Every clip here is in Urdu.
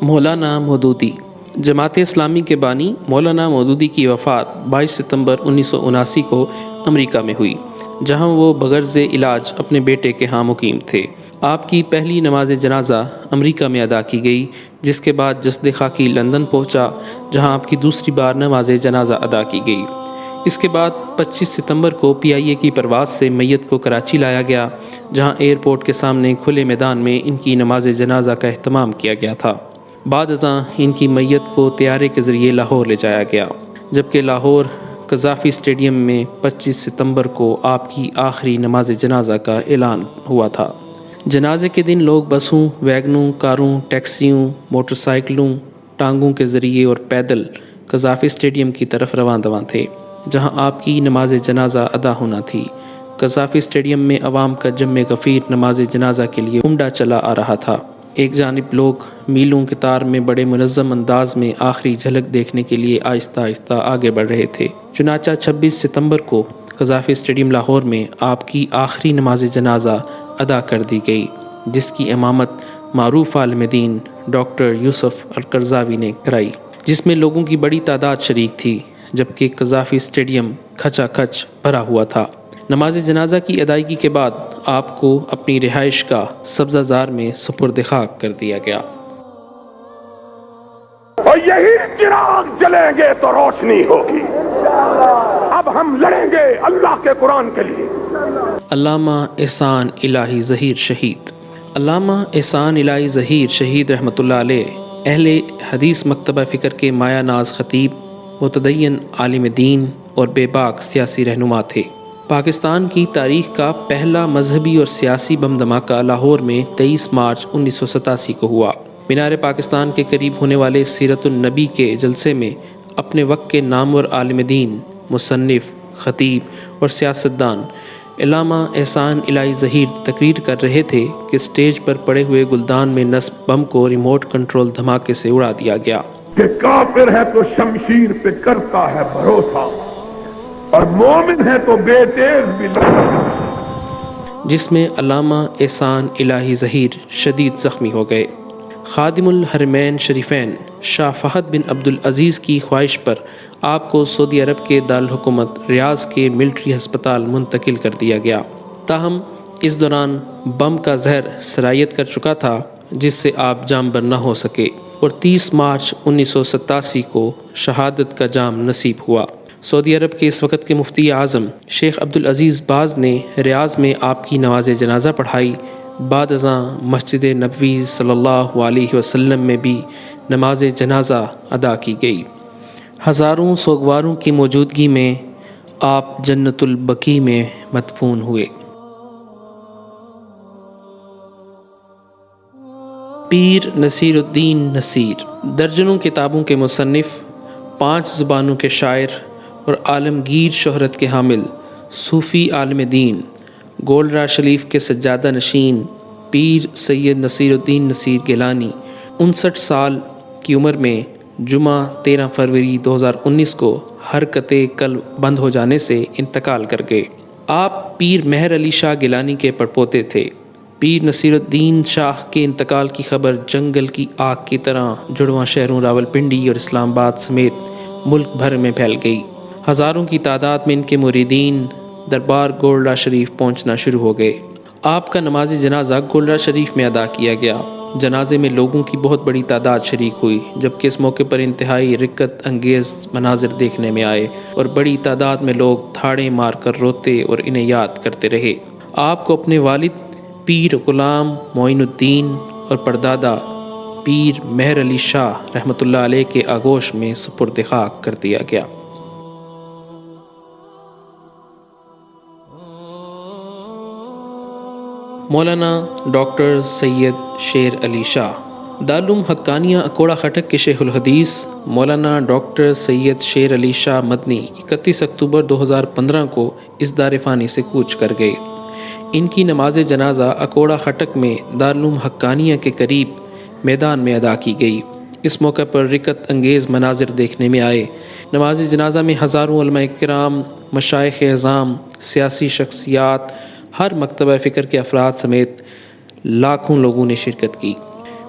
مولانا مودودی۔ جماعت اسلامی کے بانی مولانا مودودی کی وفات 22 ستمبر 1979 کو امریکہ میں ہوئی، جہاں وہ بغرض علاج اپنے بیٹے کے ہاں مقیم تھے۔ آپ کی پہلی نماز جنازہ امریکہ میں ادا کی گئی، جس کے بعد جسد خاکی لندن پہنچا، جہاں آپ کی دوسری بار نماز جنازہ ادا کی گئی۔ اس کے بعد 25 ستمبر کو PIA کی پرواز سے میت کو کراچی لایا گیا، جہاں ایئرپورٹ کے سامنے کھلے میدان میں ان کی نماز جنازہ کا اہتمام کیا گیا تھا۔ بعد ازاں ان کی میت کو طیارے کے ذریعے لاہور لے جایا گیا، جبکہ لاہور قذافی اسٹیڈیم میں 25 ستمبر کو آپ کی آخری نماز جنازہ کا اعلان ہوا تھا۔ جنازے کے دن لوگ بسوں، ویگنوں، کاروں، ٹیکسیوں، موٹر سائیکلوں، ٹانگوں کے ذریعے اور پیدل قذافی اسٹیڈیم کی طرف رواں دواں تھے، جہاں آپ کی نماز جنازہ ادا ہونا تھی۔ قذافی اسٹیڈیم میں عوام کا جم غفیر نماز جنازہ کے لیے امڈا چلا آ رہا تھا۔ ایک جانب لوگ میلوں قطار میں بڑے منظم انداز میں آخری جھلک دیکھنے کے لیے آہستہ آہستہ آگے بڑھ رہے تھے۔ چنانچہ 26 ستمبر کو قذافی اسٹیڈیم لاہور میں آپ کی آخری نماز جنازہ ادا کر دی گئی، جس کی امامت معروف عالم دین ڈاکٹر یوسف القرضاوی نے کرائی، جس میں لوگوں کی بڑی تعداد شریک تھی، جبکہ قذافی اسٹیڈیم کھچا کھچ بھرا ہوا تھا۔ نماز جنازہ کی ادائیگی کے بعد آپ کو اپنی رہائش گاہ سبزہ زار میں سپرد خاک کر دیا گیا۔ اور یہی چراغ جلیں گے تو روشنی ہوگی۔ اب ہم لڑیں گے اللہ کے قرآن کے لیے۔ علامہ احسان الہی ظہیر شہید۔ علامہ احسان الہی ظہیر شہید رحمۃ اللہ علیہ اہل حدیث مکتبہ فکر کے مایہ ناز خطیب، متدین عالم دین اور بے باک سیاسی رہنما تھے۔ پاکستان کی تاریخ کا پہلا مذہبی اور سیاسی بم دھماکہ لاہور میں 23 مارچ 1987 کو ہوا۔ مینار پاکستان کے قریب ہونے والے سیرت النبی کے جلسے میں اپنے وقت کے نامور عالم دین، مصنف، خطیب اور سیاستدان علامہ احسان الہی ظہیر تقریر کر رہے تھے کہ اسٹیج پر پڑے ہوئے گلدان میں نصب بم کو ریموٹ کنٹرول دھماکے سے اڑا دیا گیا۔ کہ کافر ہے تو شمشیر پہ کرتا ہے بھروسہ، اور مومن ہے تو بے تیز بھی جس میں علامہ احسان الہی ظہیر شدید زخمی ہو گئے۔ خادم الحرمین شریفین شاہ فہد بن عبدالعزیز کی خواہش پر آپ کو سعودی عرب کے دارالحکومت ریاض کے ملٹری ہسپتال منتقل کر دیا گیا، تاہم اس دوران بم کا زہر سرایت کر چکا تھا، جس سے آپ جام بر نہ ہو سکے اور 30 مارچ 1987 کو شہادت کا جام نصیب ہوا۔ سعودی عرب کے اس وقت کے مفتی اعظم شیخ عبدالعزیز باز نے ریاض میں آپ کی نماز جنازہ پڑھائی۔ بعد ازاں مسجد نبوی صلی اللہ علیہ وسلم میں بھی نماز جنازہ ادا کی گئی۔ ہزاروں سوگواروں کی موجودگی میں آپ جنت البقیع میں مدفون ہوئے۔ پیر نصیر الدین نصیر درجنوں کتابوں کے مصنف، 5 زبانوں کے شاعر اور عالمگیر شہرت کے حامل صوفی عالم دین، گولڈرا شریف کے سجادہ نشین پیر سید نصیر الدین نصیر گیلانی 59 سال کی عمر میں جمعہ 13 فروری 2019 کو حرکت قلب بند ہو جانے سے انتقال کر گئے۔ آپ پیر مہر علی شاہ گیلانی کے پڑپوتے تھے۔ پیر نصیر الدین شاہ کے انتقال کی خبر جنگل کی آگ کی طرح جڑواں شہروں راولپنڈی اور اسلام آباد سمیت ملک بھر میں پھیل گئی۔ ہزاروں کی تعداد میں ان کے مریدین دربار گولڈا شریف پہنچنا شروع ہو گئے۔ آپ کا نماز جنازہ گولڈا شریف میں ادا کیا گیا۔ جنازے میں لوگوں کی بہت بڑی تعداد شریک ہوئی، جبکہ اس موقع پر انتہائی رقت انگیز مناظر دیکھنے میں آئے اور بڑی تعداد میں لوگ تھاڑیں مار کر روتے اور انہیں یاد کرتے رہے۔ آپ کو اپنے والد پیر غلام معین الدین اور پردادا پیر مہر علی شاہ رحمۃ اللہ علیہ کے آغوش میں سپرد خاک کر دیا گیا۔ مولانا ڈاکٹر سید شیر علی شاہ دارالعلوم حقانیہ اکوڑا خٹک کے شیخ الحدیث مولانا ڈاکٹر سید شیر علی شاہ مدنی 31 اکتوبر 2015 کو اس دار فانی سے کوچ کر گئے۔ ان کی نماز جنازہ اکوڑا خٹک میں دارالعلوم حقانیہ کے قریب میدان میں ادا کی گئی۔ اس موقع پر رقت انگیز مناظر دیکھنے میں آئے۔ نماز جنازہ میں ہزاروں علماء کرام، مشائخ اعظام، سیاسی شخصیات، ہر مکتبہ فکر کے افراد سمیت لاکھوں لوگوں نے شرکت کی۔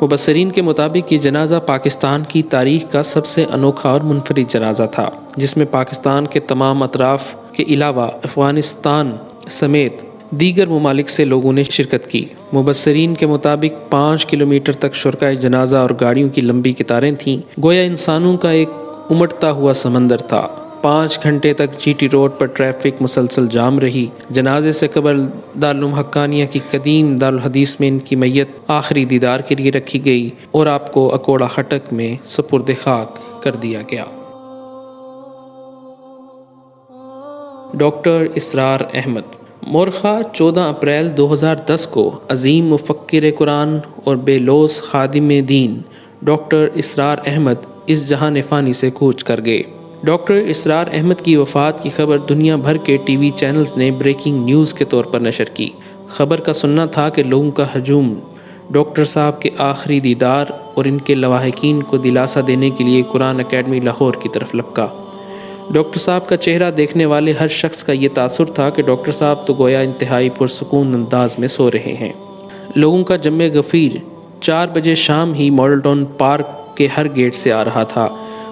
مبصرین کے مطابق یہ جنازہ پاکستان کی تاریخ کا سب سے انوکھا اور منفرد جنازہ تھا، جس میں پاکستان کے تمام اطراف کے علاوہ افغانستان سمیت دیگر ممالک سے لوگوں نے شرکت کی۔ مبصرین کے مطابق 5 کلومیٹر تک شرکائے جنازہ اور گاڑیوں کی لمبی قطاریں تھیں، گویا انسانوں کا ایک امٹتا ہوا سمندر تھا۔ 5 گھنٹے تک جی ٹی روڈ پر ٹریفک مسلسل جام رہی۔ جنازے سے قبل دارالعلوم حقانیہ کی قدیم دارالحدیث میں ان کی میت آخری دیدار کے لیے رکھی گئی اور آپ کو اکوڑا خٹک میں سپرد خاک کر دیا گیا۔ ڈاکٹر اسرار احمد مورخہ 14 اپریل 2010 کو عظیم مفکر قرآن اور بے لوث خادم دین ڈاکٹر اسرار احمد اس جہان فانی سے کوچ کر گئے۔ ڈاکٹر اسرار احمد کی وفات کی خبر دنیا بھر کے ٹی وی چینلز نے بریکنگ نیوز کے طور پر نشر کی۔ خبر کا سننا تھا کہ لوگوں کا ہجوم ڈاکٹر صاحب کے آخری دیدار اور ان کے لواحقین کو دلاسا دینے کے لیے قرآن اکیڈمی لاہور کی طرف لپکا۔ ڈاکٹر صاحب کا چہرہ دیکھنے والے ہر شخص کا یہ تاثر تھا کہ ڈاکٹر صاحب تو گویا انتہائی پرسکون انداز میں سو رہے ہیں۔ لوگوں کا جمع غفیر 4 بجے شام ہی ماڈل ٹاؤن پارک کے ہر گیٹ سے آ رہا تھا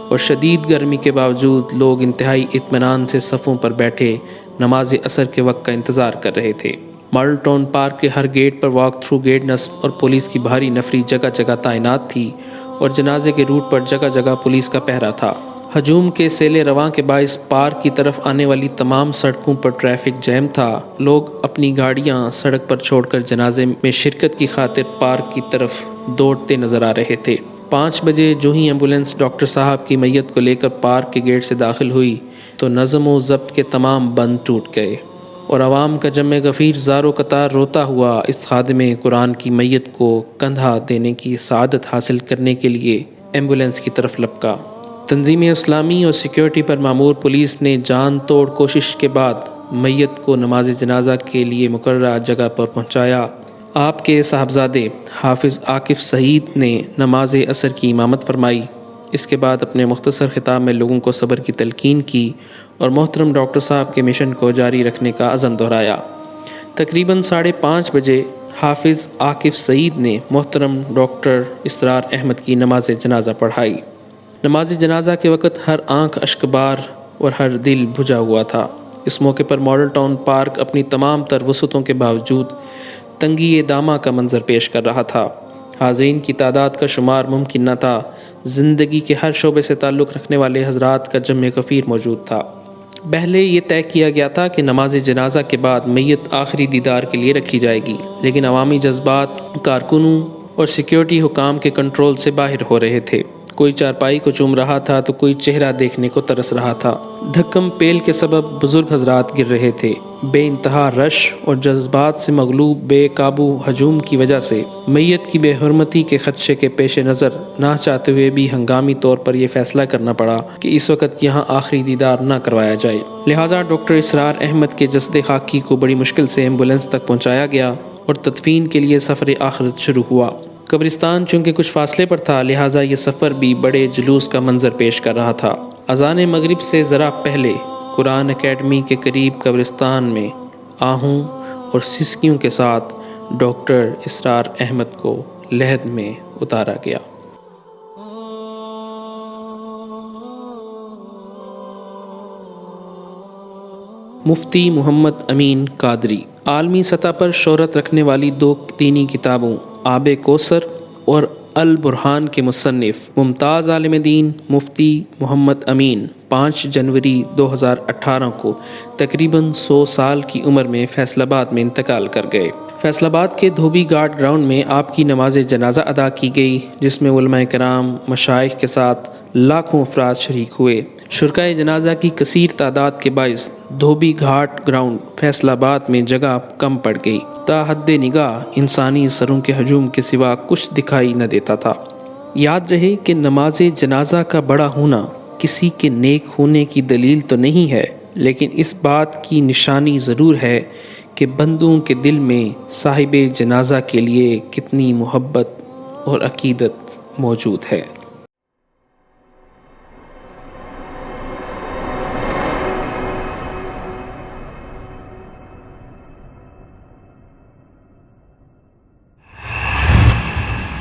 اور شدید گرمی کے باوجود لوگ انتہائی اطمینان سے صفوں پر بیٹھے نماز عصر کے وقت کا انتظار کر رہے تھے۔ ماڈل ٹاؤن پارک کے ہر گیٹ پر واک تھرو گیٹ نصب اور پولیس کی بھاری نفری جگہ جگہ تعینات تھی اور جنازے کے روٹ پر جگہ جگہ پولیس کا پہرا تھا۔ ہجوم کے سیل رواں کے باعث پارک کی طرف آنے والی تمام سڑکوں پر ٹریفک جیم تھا۔ لوگ اپنی گاڑیاں سڑک پر چھوڑ کر جنازے میں شرکت کی خاطر پارک کی طرف دوڑتے نظر آ رہے تھے۔ 5 بجے جو ہی ایمبولینس ڈاکٹر صاحب کی میت کو لے کر پارک کے گیٹ سے داخل ہوئی تو نظم و ضبط کے تمام بند ٹوٹ گئے اور عوام کا جمع غفیر زار و قطار روتا ہوا اس خادم قرآن کی میت کو کندھا دینے کی سعادت حاصل کرنے کے لیے ایمبولینس کی طرف لپکا۔ تنظیم اسلامی اور سیکیورٹی پر مامور پولیس نے جان توڑ کوشش کے بعد میت کو نماز جنازہ کے لیے مقررہ جگہ پر پہنچایا۔ آپ کے صاحبزادے حافظ عاکف سعید نے نماز عصر کی امامت فرمائی۔ اس کے بعد اپنے مختصر خطاب میں لوگوں کو صبر کی تلقین کی اور محترم ڈاکٹر صاحب کے مشن کو جاری رکھنے کا عزم دہرایا۔ تقریباً 5:30 بجے حافظ عاکف سعید نے محترم ڈاکٹر اسرار احمد کی نماز جنازہ پڑھائی۔ نماز جنازہ کے وقت ہر آنکھ اشکبار اور ہر دل بجھا ہوا تھا۔ اس موقع پر ماڈل ٹاؤن پارک اپنی تمام تر وسعتوں کے باوجود تنگی دامہ کا منظر پیش کر رہا تھا۔ حاضرین کی تعداد کا شمار ممکن نہ تھا۔ زندگی کے ہر شعبے سے تعلق رکھنے والے حضرات کا جمع غفیر موجود تھا۔ پہلے یہ طے کیا گیا تھا کہ نماز جنازہ کے بعد میت آخری دیدار کے لیے رکھی جائے گی، لیکن عوامی جذبات، کارکنوں اور سیکیورٹی حکام کے کنٹرول سے باہر ہو رہے تھے۔ کوئی چارپائی کو چوم رہا تھا تو کوئی چہرہ دیکھنے کو ترس رہا تھا۔ دھکم پیل کے سبب بزرگ حضرات گر رہے تھے۔ بے انتہا رش اور جذبات سے مغلوب بے قابو ہجوم کی وجہ سے میت کی بے حرمتی کے خدشے کے پیش نظر نہ چاہتے ہوئے بھی ہنگامی طور پر یہ فیصلہ کرنا پڑا کہ اس وقت یہاں آخری دیدار نہ کروایا جائے۔ لہٰذا ڈاکٹر اسرار احمد کے جسد خاکی کو بڑی مشکل سے ایمبولینس تک پہنچایا گیا اور تدفین کے لیے سفر آخرت شروع ہوا۔ قبرستان چونکہ کچھ فاصلے پر تھا، لہٰذا یہ سفر بھی بڑے جلوس کا منظر پیش کر رہا تھا۔ اذان مغرب سے ذرا پہلے قرآن اکیڈمی کے قریب قبرستان میں آہوں اور سسکیوں کے ساتھ ڈاکٹر اسرار احمد کو لحد میں اتارا گیا۔ مفتی محمد امین قادری عالمی سطح پر شہرت رکھنے والی 2 دینی کتابوں آب کوثر اور البرہان کے مصنف ممتاز عالم دین مفتی محمد امین 5 جنوری 2018 کو تقریباً 100 سال کی عمر میں فیصل آباد میں انتقال کر گئے۔ فیصل آباد کے دھوبی گھاٹ گراؤنڈ میں آپ کی نماز جنازہ ادا کی گئی، جس میں علماء کرام، مشائخ کے ساتھ لاکھوں افراد شریک ہوئے۔ شرکائے جنازہ کی کثیر تعداد کے باعث دھوبی گھاٹ گراؤنڈ فیصل آباد میں جگہ کم پڑ گئی۔ تا حد نگاہ انسانی سروں کے ہجوم کے سوا کچھ دکھائی نہ دیتا تھا۔ یاد رہے کہ نماز جنازہ کا بڑا ہونا کسی کے نیک ہونے کی دلیل تو نہیں ہے، لیکن اس بات کی نشانی ضرور ہے کہ بندوں کے دل میں صاحب جنازہ کے لیے کتنی محبت اور عقیدت موجود ہے۔